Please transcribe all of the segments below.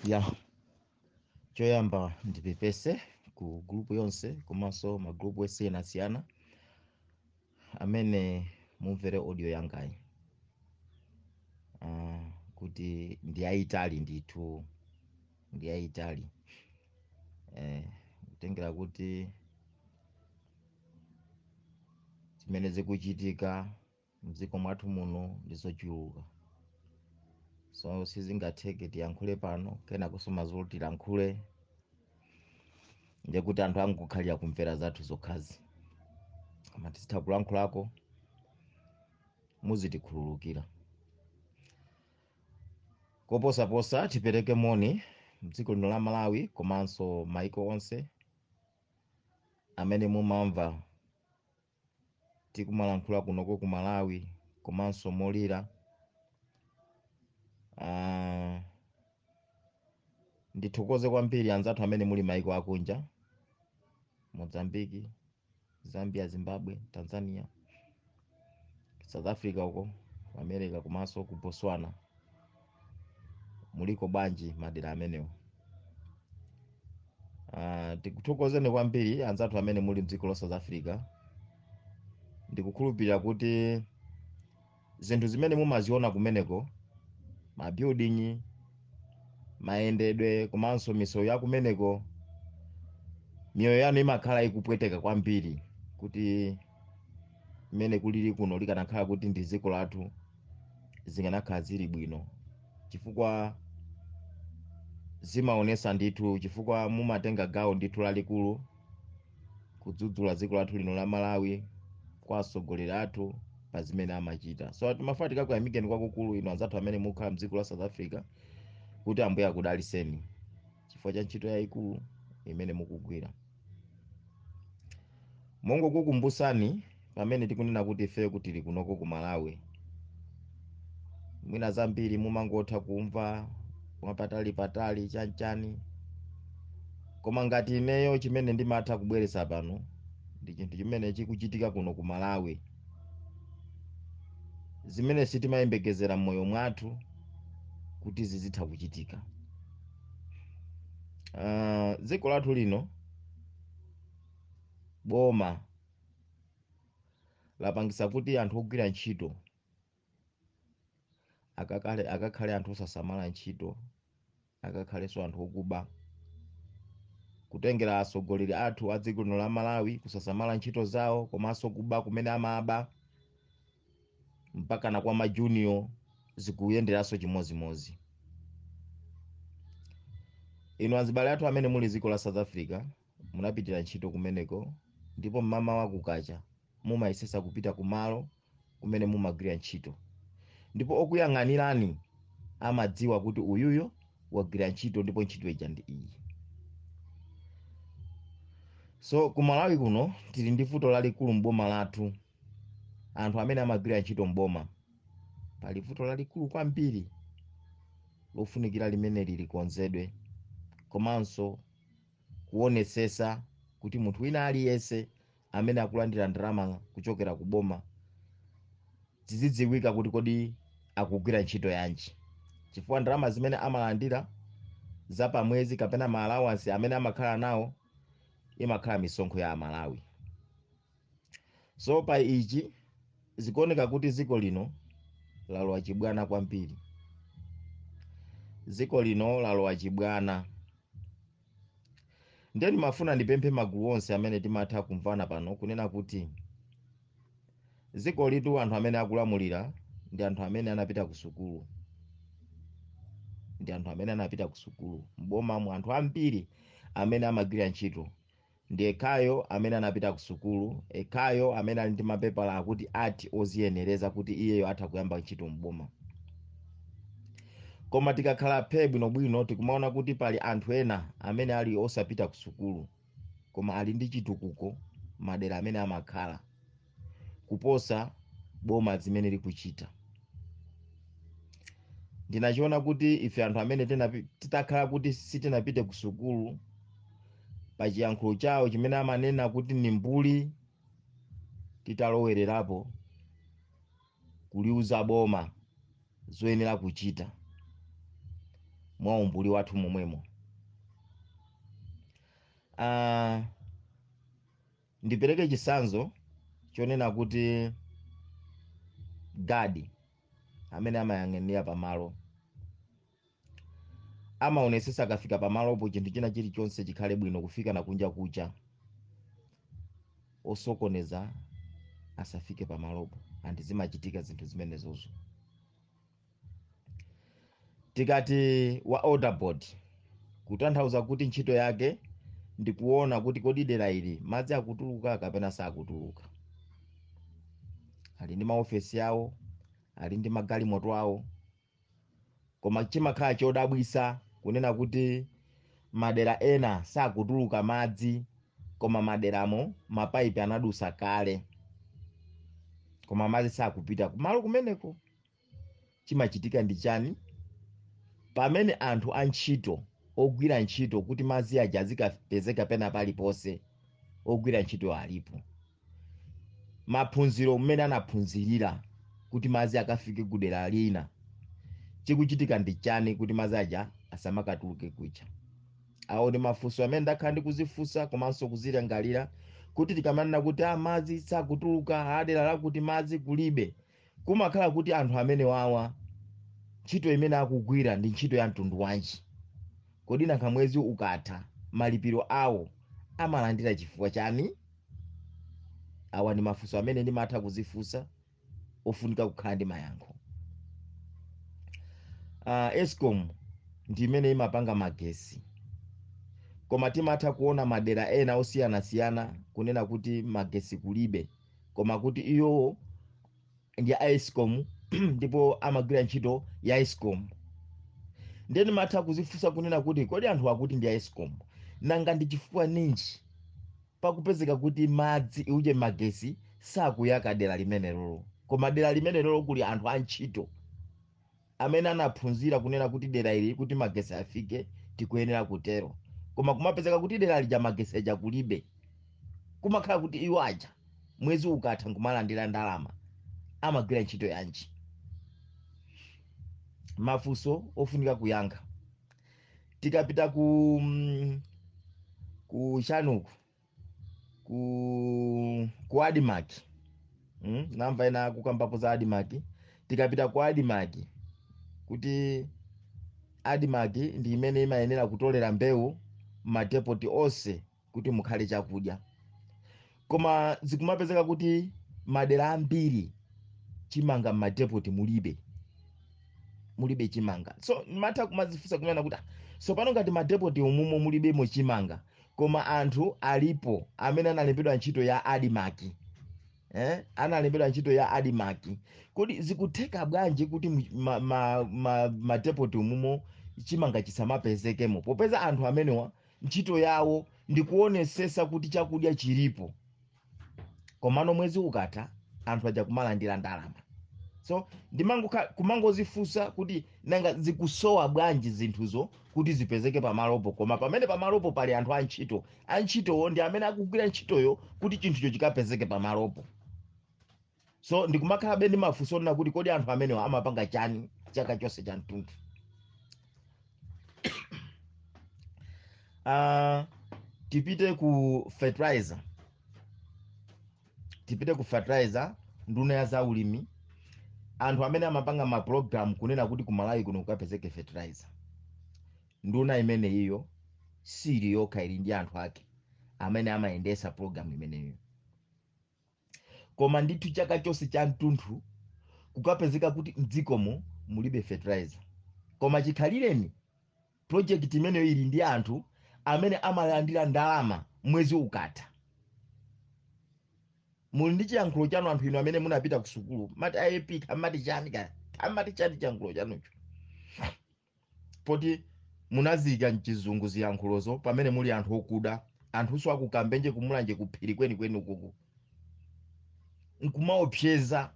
Ya choyamba ndipepese ku group yonse komanso magrupu osiyanasiyana amene mumvere audio yangayi. Kuti ndiyayitali ndithu, ndiyayitali. Kutengera kuti zimene zikuchitika mdziko mwathu muno ndizochuluka. So sizingatheke tiyankhule pano kenako mazolo tilankhule ndekuti anthu angokhalira kumvera zathu zokhazi. Koma tisitha kulankhulako muzitikhululukira. Koposaposa tipereke moni mdziko lino la Malawi komanso maiko onse amene mumamva tikumalankhula kunoko ku Malawi komanso molira. Ndithokoze kwambiri anzathu amene muli maiko akunja, Mozambique, Zambia, Zimbabwe, Tanzania, South Africa uko, America komanso ku Botswana. Muliko bwanji madera amenewo. Tikuthokozeni kwambiri anzathu amene muli mdziko la South Africa. Ndikukhulupirira kuti zinthu zimene mumaziona kumeneko, ma building, mayendedwe komanso misewu ya kumeneko, miyoyo yanu imakhala ikupweteka kwambiri kuti mmene kulili kuno likanakhala kuti ndi dziko lathu zikanakhala zili bwino, chifukwa zimaonesa ndithu, chifukwa mumatenga gawo ndithu lalikulu kudzudzula dziko lathu lino la Malawi kwa atsogoleri athu pa zimene amachita. So timafatika kuyamikeni kwakukulu ino anzathu amene mukhala mdziko la South Africa kuti Ambuye akudaliseni chifukwa cha ntchito yayikulu imene mukugwira. Mongokukumbusani pamene tikunena kuti ife kuti tili kunoko ku Malawi, mwina zambiri mumangotha kumva mwapatali chani, koma ngati ineyo chimene ndimatha kubweretsa pano ndi chinthu chimene chikuchitika kuno ku Malawi, zimene sitimayembekezera m'moyo mwathu kuti zizitha kuchitika. Dziko lathu lino boma lapangisa kuti anthu ogwira ntchito akakhale anthu osasamala ntchito, akakhalenso anthu okuba, kutengera atsogoleri athu a dziko lino la Malawi kusasamala ntchito zawo komanso kuba kumene amaba mpaka na kwa majunior zikuyenderanso chimozimozi. Inu azibale athu amene muli dziko la South Africa munapitira ntchito kumeneko, ndipo mmama wakukacha mumayesesa kupita kumalo kumene mumagwira ntchito, ndipo okuyang'anirani amadziwa kuti uyuyo wagwira ntchito ndipo ntchito ija ndi iyi. So ku Malawi kuno tili ndi vuto lalikulu m'boma lathu. Anthu amene amagwira ntchito m'boma pali vuto lalikulu kwambiri lofunikira limene likonzedwe, komanso kuonesesa kuti munthu wina aliyense amene akulandira ndalama kuchokera ku boma zidziwika kuti kodi akugwira ntchito yanji, chifukwa ndalama zimene amalandira za pamwezi kapena ma allowance amene amakhala nawo imakhala misonkho ya Amalawi. So pa ichi zikuoneka kuti dziko lino lalowa chibwana kwambiri. Dziko lino lalowa chibwana. Ndeni mafuna ndipemphe magulu onse amene timatha kumvana pano kunena kuti dziko litu anthu amene akulamulira ndi anthu amene anapita ku sukulu. Ndi anthu amene anapita ku sukulu. M'boma mu anthu ambiri amene amagwira ntchito ndi ekhayo amene anapita ku sukulu, ekhayo amene ali ndi mapepala akuti ati oziyenereza kuti iyeyo atha kuyamba ntchito m'boma. Koma tikakhala phe bwinobwino tikumaona kuti pali anthu ena amene ali osapita ku sukulu koma ali ndi chitukuko madera amene amakhala kuposa boma zimene likuchita. Ndinachiona kuti ife anthu amene titakhala kuti sitinapite ku sukulu, pa chiyankhulo chawo chimene amanena kuti ni mbuli, titalowererapo kuliuza boma zoyenera kuchita. mwa umbuli wathu momwemo. Ndipereke chisanzo chonena kuti gadi amene amayang'anira pamalo amaonesesa akafika pamalopo chinthu china chilichonse chikhale bwino kufika na kunja kucha. Osokoneza asafike pamalopo, andi zimachitika zinthu zimenezozo. Tikati wa order board kutanthauza kuti ntchito yake ndikuona kuti kodi dera ili madzi akutuluka kapena sakutuluka. Ali ndi maofesi yawo, ali ndi magalimoto awo, koma chimakhala chodabwisa kunena kuti madera ena sakutuluka madzi, koma maderamo mapaipi anadusa kale, koma madzi sakupita kumalo kumeneko. Chimachitika ndi chani? Pamene anthu a ntchito ogwira ntchito kuti madzi aja azikapezeka pena paliponse, ogwira ntchito alipo. Maphunziro mmene anaphunzirira kuti madzi akafike kudera lina, chikuchitika ndi chani kuti madzi aja asamakatuluke kucha. Awo ndi mafunso amene ndakhala ndikuzifunsa komanso kuzilingalira kuti tikamanena kuti madzi sakutuluka adera lakuti madzi kulibe, kumakhala kuti anthu amene wawa ntchito imene akugwira ndi ntchito ya mtundu wanji. Kodi nanga mwezi ukatha malipiro awo amalandira chifukwa chani? Awa ndi mafunso amene ndimatha kuzifunsa, ofunika kukhala ndi mayankho. Eskom ndi imene imapanga magesi, koma timatha kuona madera ena osiyanasiyana kunena kuti magesi kulibe, koma kuti iyo ndi a Eskom ndipo amagwira ntchito ya Eskom. Ndeni matha kuzifunsa kunena kuti kodi anthu akuti ndi a Eskom nanga ndi chifukwa ninji pakupezeka kuti madzi uje magesi sakuyaka dera limenelo, koma dera limenelo kuli anthu a ntchito amene anaphunzira kunena kuti dera ili kuti magesi afike tikuyenera kutero, koma kumapezeka kuti dera lija magesi aja kulibe. Kumakhala kuti iwo aja mwezi ukatha nkumalandira ndalama, amagwira ntchito yanji? Mafunso ofunika kuyankha. Tikapita ku chanuku ku adimaki, namva ena kukambapo za adimaki. Tikapita ku adimaki, kuti adimaki ndi imene imayenera kutolera mbewu madepoti onse kuti mukhale chakudya, koma zikumapezeka kuti madera ambiri chimanga madepoti mulibe chimanga. So matha kumazifunsa kunena kuti so pano ngati madepoti umumo mulibemo chimanga, koma anthu alipo amene analembedwa ntchito ya adimaki, analembedwa ntchito ya adimaki, kodi zikutheka bwanji kuti madepoti umumo chimanga chisamapezekemo, popeza anthu amenewa ntchito yawo ndikuonesesa kuti chakudya chilipo, komano mwezi ukatha anthu aja kumalandira ndalama. So kumangozifunsa kuti nanga zikusowa bwanji zinthuzo kuti zipezeke pamalopo, koma pamene pamalopo pali anthu antchitowo ndi amene akugwira ntchitoyo kuti chinthucho chikapezeke pamalopo. So ndikumakhalabe ndi mafunso onena kuti kodi anthu amenewa amapanga chani chaka chonse cha mtundu. Tipite ku fertilizer, nduna ya zaulimi, anthu amene amapanga ma program kunena kuti kumalawi kuno kukapezeke fertilizer. Nduna imene iyo sili yokha, ili ndi anthu ake amene amayendesa program imeneyo, koma ndithu chaka chonse cha mtundu kukapezeka kuti mdzikomo mulibe fertilizer, koma chikhalireni project imeneyo ili ndi anthu amene amalandira ndalama mwezi ukatha. Muli ndi chiyankhulo chanu anthu inu amene munapita ku sukulu, mati IAP amati chani chiyankhulo chanucho, poti munazika mchizungu ziyankhulozo pamene muli anthu okuda, anthuso akukambenje kumulanje kuphiri kwenikweni ukuku, nkumaopseza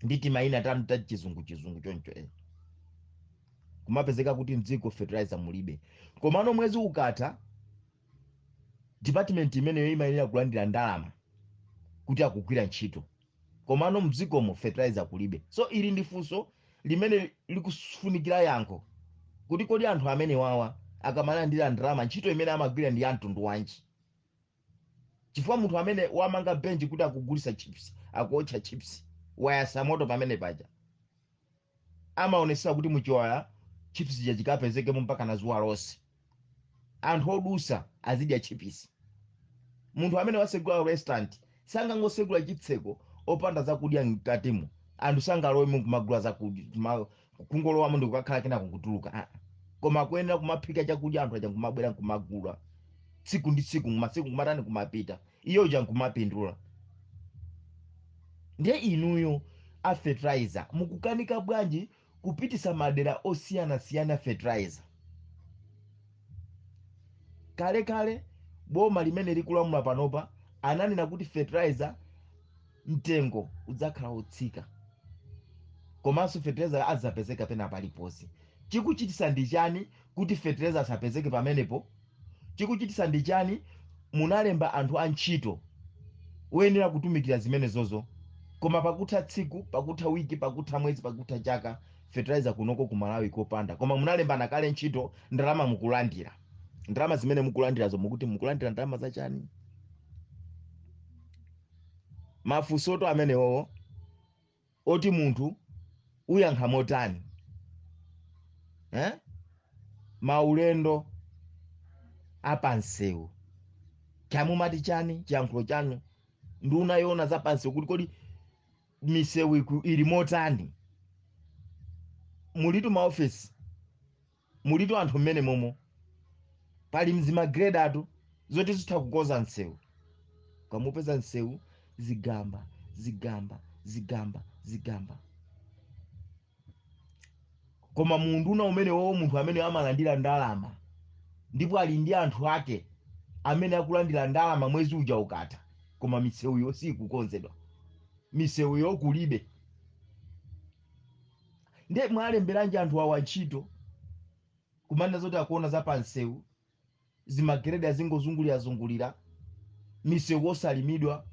nditi maina tanu ta chizungu choncho. Kumapezeka kuti mdziko fertilizer mulibe, komano mwezi ukatha department imeneyo imayenera kulandira ndalama kuti akugwira ntchito, komano mdzikomo fertilizer kulibe. So ili ndi funso limene likufunikira yankho kuti kodi anthu amene wawa akamalandira ndalama ntchito imene amagwira ndi mtundu wanji. Chifukwa munthu amene wamanga benchi kuti akugulisa chips, akuotcha chips, wayasa moto pamene paja, amaonesa kuti muchiwaya chips chija chikapezekemo mpaka na zuwa lonse. Anthu odusa azidya chips. Munthu amene wasegula restaurant sangangosegula chitseko opanda zakudya mkatimo. Anthu sangalowe kumagula zakudya kungolowamo ndi kukakhala kena kukutuluka. Koma kuyenera kumaphika chakudya anthu aja kumabwera kumagula tsiku ndi tsiku, masiku kumatani kumapita, iyo ja kumapindula. Ndiye inuyo a fertilizer mukukanika bwanji kupitisa madera osiyana fertilizer. Kale boma limene likulamula panopa ananena kuti fertilizer mtengo udzakhala utsika, komanso fertilizer adzapezeka pena paliponse. Chikuchitisa ndi chani kuti fertilizer asapezeke pamenepo? Chikuchitisa ndi chani? Munalemba anthu a ntchito oyenera kutumikira zimene zozo, koma pakutha tsiku, pakutha wiki, pakutha mwezi, pakutha chaka, fertilizer kunoko ku Malawi kopanda. Koma munalemba nakale ntchito, ndalama mukulandira. Ndalama zimene mukulandirazo mukuti mukulandira ndalama za chani? Mafusoto amenewo oti munthu uyankha motani? Maulendo apansewu chamumati chani? Chiyankhulo chanu ndi unayiona za pansewu kuti kodi misewu ili motani? Mulitu maofesi, mulitu anthu mmene momo, pali mzima grade atu zoti zitha kukoza nsewu. Kamupeza nsewu zigamba. Koma munduna umene wowo munthu amene amalandira ndalama, ndipo ali ndi anthu ake amene akulandira ndalama mwezi uja ukatha, koma misewu yo sikukonzedwa, misewu yo kulibe. Ndiye mwalemberanji anthu awa ntchito kumanda zoti akuona za pansewu, zimagrade azingozungulira, misewu osalimidwa,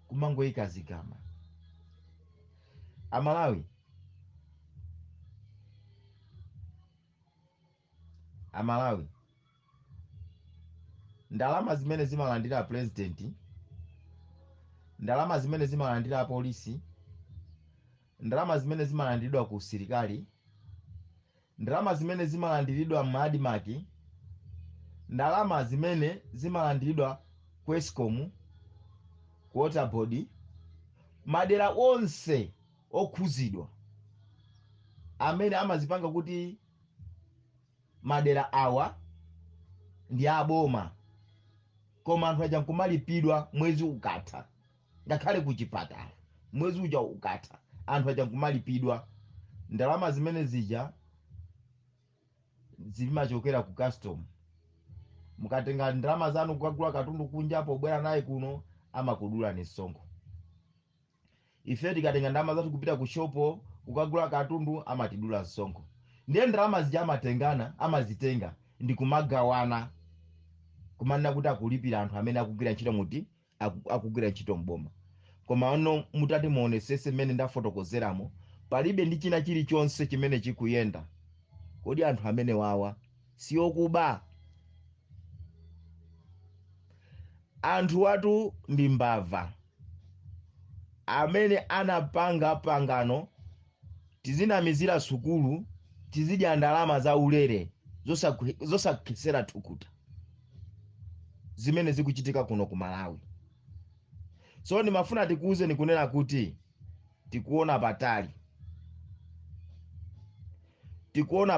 kumangoyika zigama. Amalawi, ndalama zimene zimalandira president, ndalama zimene zimalandira polisi, ndalama zimene zimalandiridwa ku sirikali, ndalama zimene zimalandiridwa m'madimaki, ndalama zimene zimalandiridwa ku Escom, ku water board, madera onse okhuzidwa amene amazipanga kuti madera awa ndi aboma, koma anthu aja nkumalipidwa mwezi ukatha. Ngakhale ku chipatala mwezi uja ukatha, anthu aja nkumalipidwa. Ndalama zimene zija zimachokera ku custom. Mukatenga ndalama zanu kukagula katundu kunjapo, bwera naye kuno, amakudula ni misonkho. Ife tikatenga ndalama zathu kupita ku shopo kukagula katundu, amatidula misonkho. Ndiye ndalama zija amazitenga ndi kumagawana, kumanena kuti akulipira anthu amene akugwira ntchito muti akugwira ntchito mboma. Koma ono mutati muonesese mmene ndafotokozeramo, palibe ndi china chilichonse chimene chikuyenda. Kodi anthu amene wawa si okuba? Anthu watu ndi mbava amene anapanga pangano tizinamizira sukulu, tizidya ndalama za ulere zosakhisera thukuta, zimene zikuchitika kuno ku Malawi. So nimafuna tikuuze nikunena kuti tikuona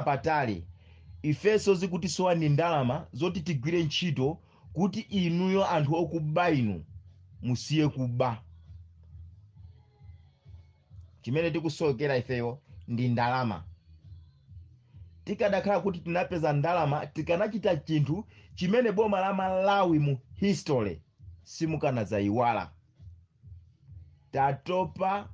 patali, ifeso zikutisowa ni ndalama zoti tigwire ntchito kuti inuyo anthu okuba inu musiye kuba. Chimene tikusokera ifeyo ndi ndalama. Tikadakhala kuti tinapeza ndalama, tikanachita chinthu chimene boma la Malawi mu history simukanazayiwala. Tatopa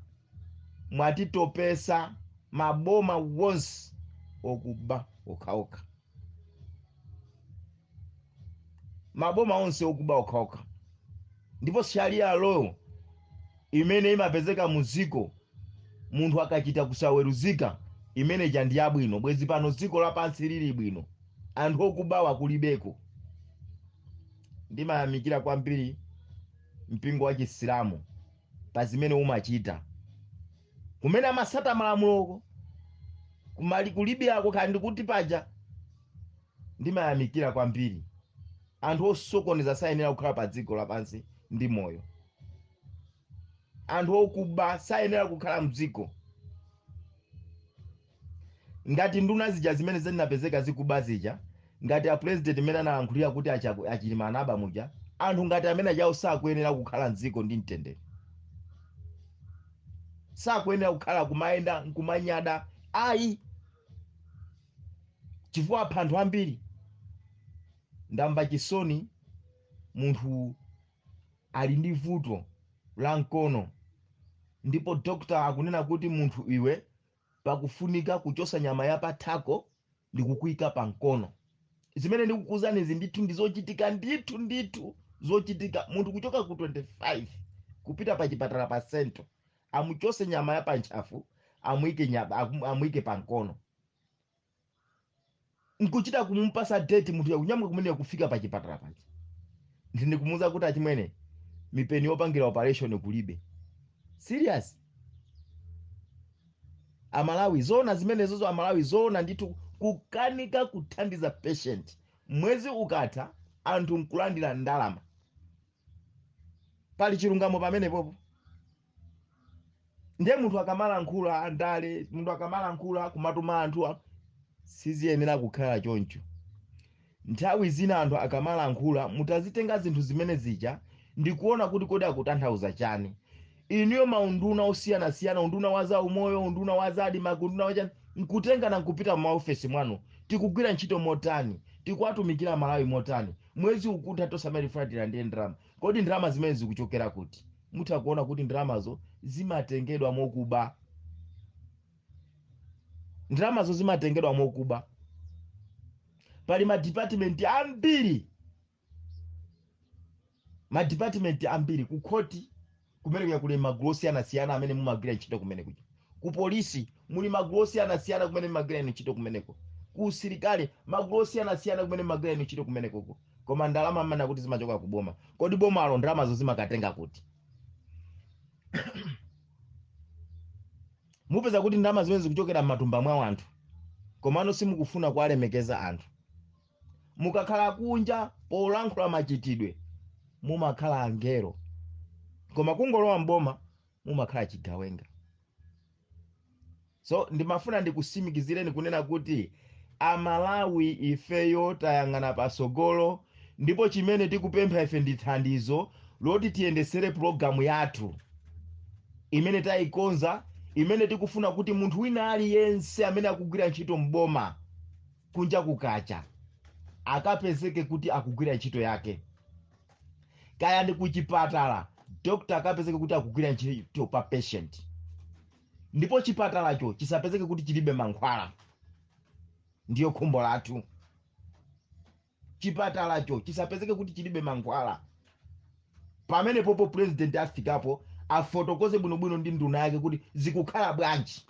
mwatitopesa maboma wonse okuba okhaokha. Maboma onse okuba okhaokha. Ndipo sharia law imene imapezeka mu Dziko, munthu akachita kusaweruzika imene ndi yabwino bwezi pano dziko lapansi lili bwino anthu okubawa kulibeko. Ndimayamikira kwambiri mpingo wa Chisilamu pa zimene umachita kumene amasata malamuloko kumali kulibe ako kandi kuti paja. Ndimayamikira kwambiri anthu osokoneza sayenera kukhala pa dziko lapansi ndi moyo. Anthu okuba sayenera kukhala mdziko. Ngati nduna zija zimene zinapezeka zikuba zija, ngati a president imene anayankhulira kuti achilima anaba muja, anthu ngati amene ajawo sakuyenera kukhala mdziko ndi mtendere. Sakuyenera kukhala kumayenda kumanyada ayi. Chifukwa anthu ambiri ndamva chisoni munthu ali ndi vuto la mkono ndipo doctor akunena kuti munthu iwe pakufunika kuchosa nyama ya pathako ndi kukuyika pa mkono. Zimene ndikukuuzani izi ndithu ndizochitika ndithu zochitika. Munthu kuchoka ku 25 kupita pa chipatala pa sento amuchose nyama ya panchafu amuyike pa mkono. Nkuchita kumumpasa date munthu yakunyamwa kumene kufika pa chipatala paja. Ndine kumuuza kuti achimwene mipeni yopangira operation kulibe. Serious. Amalawi zona zimenezo Amalawi zona ndithu kukanika kuthandiza patient. Mwezi ukatha anthu nkulandira ndalama. Pali chilungamo pamene popo. Ndiye munthu akamala nkhula andale, munthu akamala nkhula kumatuma anthu siziyenera kukhala choncho. Nthawi zina anthu akamala nkhula mutazitenga zinthu zimene zija ndikuona kuti kodi akutanthauza chani. Iniyo maunduna osiyana-siyana, unduna wa za umoyo, unduna wa za adimaki, unduna wachani, nkutenga na nkupita maofesi mwanu, tikugwira ntchito motani, tikuwatumikira Malawi motani, mwezi ukutha tosamari fratira ndiye ndrama. Kodi ndrama zimene zikuchokera kuti? Mutha kuona kuti ndramazo zimatengedwa mokuba. Ndramazo zimatengedwa mokuba. Pali madepartment ambiri. Madepartment ambiri kukoti kumene kuyakule magrosi anasiyana amene mumagwira ntchito kumene kuja. Ku polisi muli magrosi anasiyana kumene mumagwira ntchito kumeneko. Ku usilikali magrosi anasiyana kumene mumagwira ntchito kumeneko. Koma ndalama mmana kuti zimachoka ku boma. Kodi bomalo ndalamazo zimakatenga kuti? Mupeza kuti ndalama zimene zikuchokera m'matumba mwa anthu. Komano simukufuna kuwalemekeza anthu. Mukakhala kunja polankhula machitidwe mumakhala angelo. Koma kungolowa mboma mumakhala chigawenga. So ndimafuna ndikusimikizireni kunena kuti Amalawi ifeyo tayang'ana pasogolo ndipo chimene tikupempha ife ndi thandizo loti tiyendesere programu yathu imene tayikonza, imene tikufuna kuti munthu wina aliyense amene akugwira ntchito mboma kunja kukacha akapezeke kuti akugwira ntchito yake. Kaya ndi kuchipatala doctor akapezeke kuti akugwira ntchito pa patient. Ndipo chipatalacho chisapezeke kuti chilibe mankhwala. Ndiyo khumbo lathu. Chipatalacho chisapezeke kuti chilibe mankhwala. Pamene popo president afikapo afotokoze bwinobwino ndi nduna yake kuti zikukhala bwanji.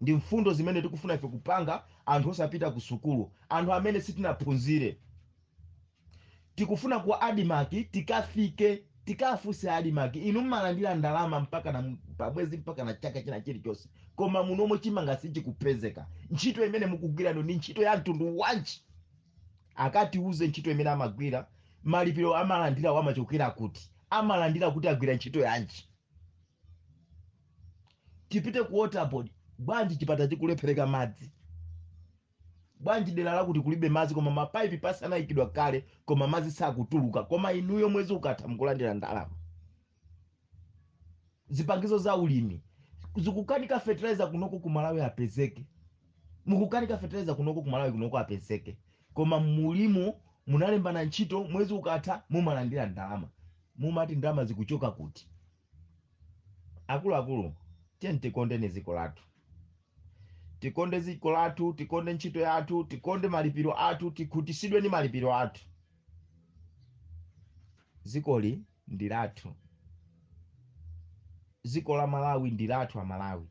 Ndi mfundo zimene tikufuna ife kupanga anthu osapita ku sukulu, anthu amene sitinaphunzire. Tikufuna kwa adimaki tikafike tikafuse adimaki inu mmalandira ndalama mpaka na pamwezi mpaka na chaka china chilichonse. Koma munomo chimanga sichikupezeka. Ntchito imene mukugwira ndi ntchito ya mtundu wanji. Akati uze ntchito imene amagwira malipiro amalandira wamachokera kuti. Amalandira kuti agwira ntchito yanji. Tipite ku waterboard. Bwanji chipata chikulephereka madzi. Bwanji dera lakuti kulibe madzi koma mapaipi pasanayikidwa kale koma madzi sakutuluka. Koma inuyo mwezi ukatha mukulandira ndalama. Zipangizo za ulimi. Zikukanika fertilizer kunoko ku Malawi apezeke. Mukukanika fertilizer kunoko ku Malawi kunoko apezeke. Koma mulimo munalembana ntchito mwezi ukatha mumalandira ndalama. Mumati ndalama zikuchoka kuti? Akulu tikonde dziko lathu. Tikonde dziko lathu, tikonde ntchito yathu, tikonde malipiro athu, tikhutisidwe ni malipiro athu. Dzikoli ndi lathu. dziko la Malawi ndi lathu Amalawi.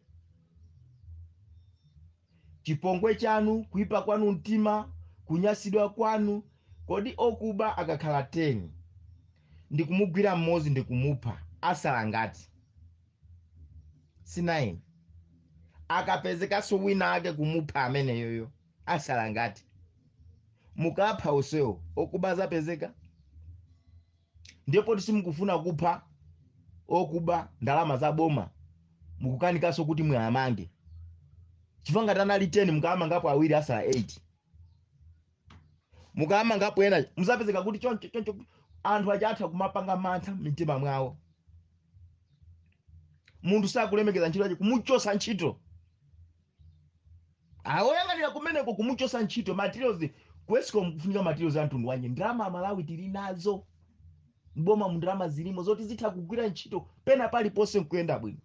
Chipongwe chanu, kuipa kwanu mtima, kunyasidwa kwanu, kodi okuba akakhala 10 ndi kumugwira mmodzi ndi kumupha asala ngati si 9, akapezekanso wina ake kumupha amene yoyo asala ngati mukapha usewo okuba azapezeka. Ndipo simukufuna kupha okuba ndalama za boma, mukukanikanso kuti mwayamange chifukwa ngati anali 10 mukayamangapo awiri asala 8, mukayamangapo ena muzapezeka kuti choncho anthu achatha kumapanga mantha mitima mwawo. Munthu sakulemekeza ntchito yake kumuchosa ntchito, awoyang'anira kumeneko kumuchosa ntchito. Materials kwesiko kufunika materials a mtundu wanje. Ndalama Malawi tili nazo, mboma mu ndalama zilimo zoti zitha kugwira ntchito pena paliponse nkuyenda bwino.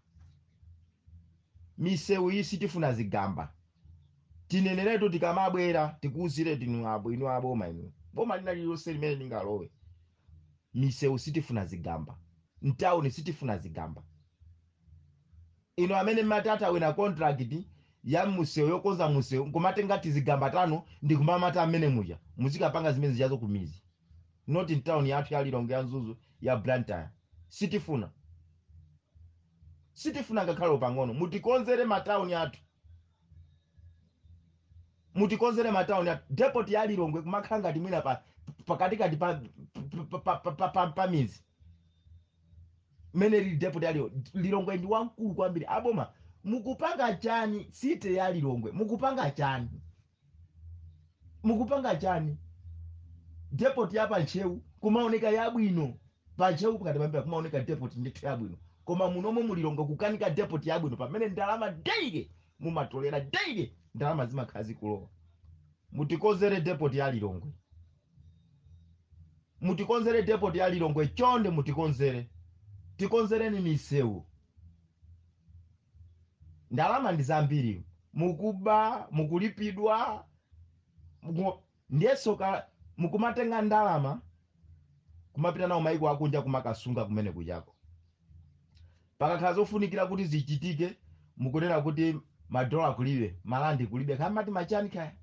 Misewu iyi sitifuna zigamba, tineneretu tikamabwera tikuuzire tinu inu aboma inu boma lina lililonse limene lingalowe. Misewu sitifuna zigamba, mtawuni sitifuna zigamba. Ino amene matata wina contract ya musewu yokonza musewu nkumatenga tizigamba 5 ndi kumamata amene muja muzikapanga zimene zijazo kumizi, not in town yathu ya Lilongwe ya Nzuzu ya Blantyre. Sitifuna ngakhale pang'ono. Mutikonzere matawuni athu, mutikonzere matawuni athu. Depot ya Lilongwe kumakhala ngati mwina pakatikati pa mizi mene lili depot ya Lilongwe ndi wankulu kwambiri. Aboma mukupanga chani site ya Lilongwe? Mukupanga chani? Depot ya Panchewu kumaoneka yabwino, Panchewu pakati pambira kumaoneka depot ndithu yabwino, koma munomo mu Lilongwe kukanika depot yabwino pamene ndalama daily mumatolera daily ndalama zimakhala zikulowa. Mutikonzere depot ya Lilongwe, mutikonzere depot ya Lilongwe chonde, mutikonzere. Tikonzereni misewu. Ndalama ndi zambiri, mukuba, mukulipidwa, ndiyesoka mukumatenga ndalama kumapita nawo maiko akunja kumakasunga kumene kujako. Pakakhala zofunikira kuti zichitike mukunena kuti madola kulibe, malandi kulibe, kamati machani kaya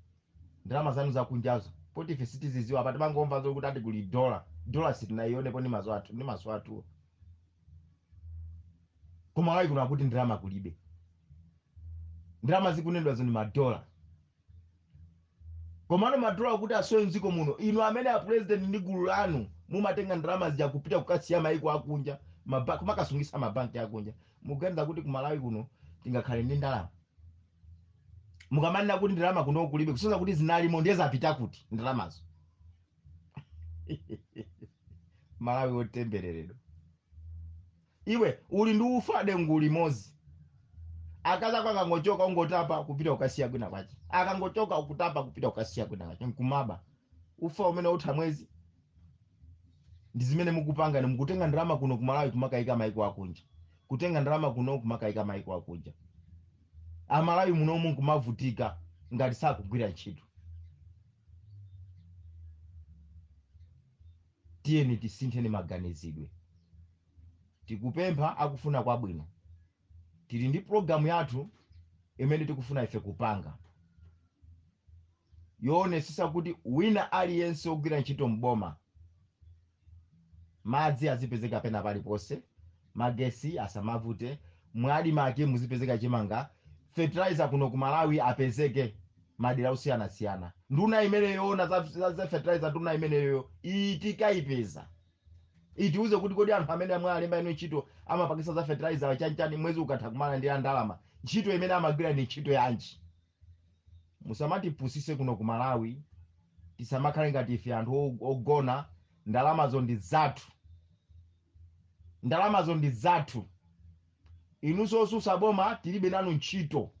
ndalama zanu zakunjazo. Poti ife sitiziziwa pati pangomva zokuti ati kuli dola sitinaione ni maso athu. Kumalawi kuna kuti ndalama kulibe, ndalama zikunendwa zoni madola. Komano madola kuti asoye mziko muno, inu amene a president ndi gulu lanu mumatenga ndalama zija kupita kukasiya maiko akunja, kumakasungisa mabanki akunja. Muganiza kuti kumalawi kuno tingakhale ndi ndalama? Mukamanena kuti ndalama kuno kulibe, kusonza kuti zinalimo ndiye zapita kuti ndalamazo. Malawi wotembereredwa. Iwe uli ndi ufade nguli mozi, akaza kwa kangochoka ungotapa kupita ukasiya kwina kwachi, akangochoka ukutapa kupita ukasiya kwina kwachi, nkumaba ufa umene utha mwezi. Ndi zimene mukupanga, ni mukutenga ndalama kuno kumalawi kumakaika maiko akunja, kutenga ndalama kuno kumakaika maiko akunja. Amalawi munomu kumavutika ngati sakugwira ntchito. Tiyeni tisintheni maganizidwe. Tikupempha akufuna kwabwino. Tili ndi programu yathu imene tikufuna ife kupanga, yoonetsa kuti wina aliyense ogwira ntchito mboma madzi azipezeka pena paliponse, magesi asamavute, mwadi make muzipezeka chimanga, fertilizer kuno kumalawi apezeke madera osiyanasiyana. Nduna imene yoona za fertilizer, nduna imene yoyo itikaipeza itiuze kuti kodi anthu amene amwe alemba ino ntchito amapakisa za fertilizer chanchani mwezi ukatha kumana ndi ndalama, ntchito imene amagwira ni ntchito yanji. Musamati pusise kuno kumalawi, tisamakhale ngati ife anthu ogona. Ndalamazo ndi zathu, ndalamazo ndi zathu. Inunso osusa boma tilibe nanu ntchito,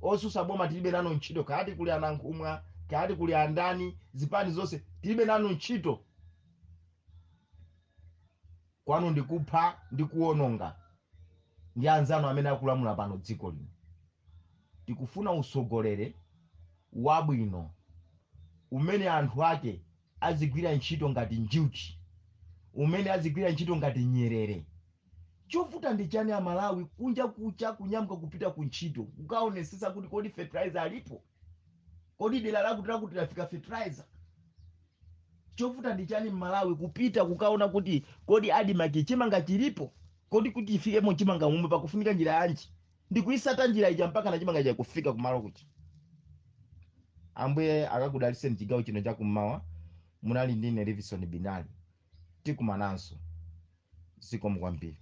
osusa boma tilibe nanu ntchito, kati kuli anankhumwa, kati kuli andani, zipani zonse tilibe nanu ntchito. Kwanu ndikupha ndi kuononga ndi anzanu amene akulamula pano dziko lino. Tikufuna usogolere wabwino umene anthu ake azigwira ntchito ngati njuchi, umene azigwira ntchito ngati nyerere. chovuta ndi chani Amalawi kunja kucha kunyamuka kupita ku ntchito kukaonesesa kuti kodi fertilizer alipo, kodi dera lakuti lafika fertilizer. Chovuta ndi chani Malawi kupita kukaona kuti kodi adimaki chimanga chilipo, kodi kuti ifikemo chimanga mumwe pakufunika njira yanji, ndikuisata njira ija mpaka na chimanga ija kufika kumalo kuti. Ambuye akakudaliseni chigawo chino chakummawa. Munali ndine Livison Binali, tikumananso. Dziko kwambiri.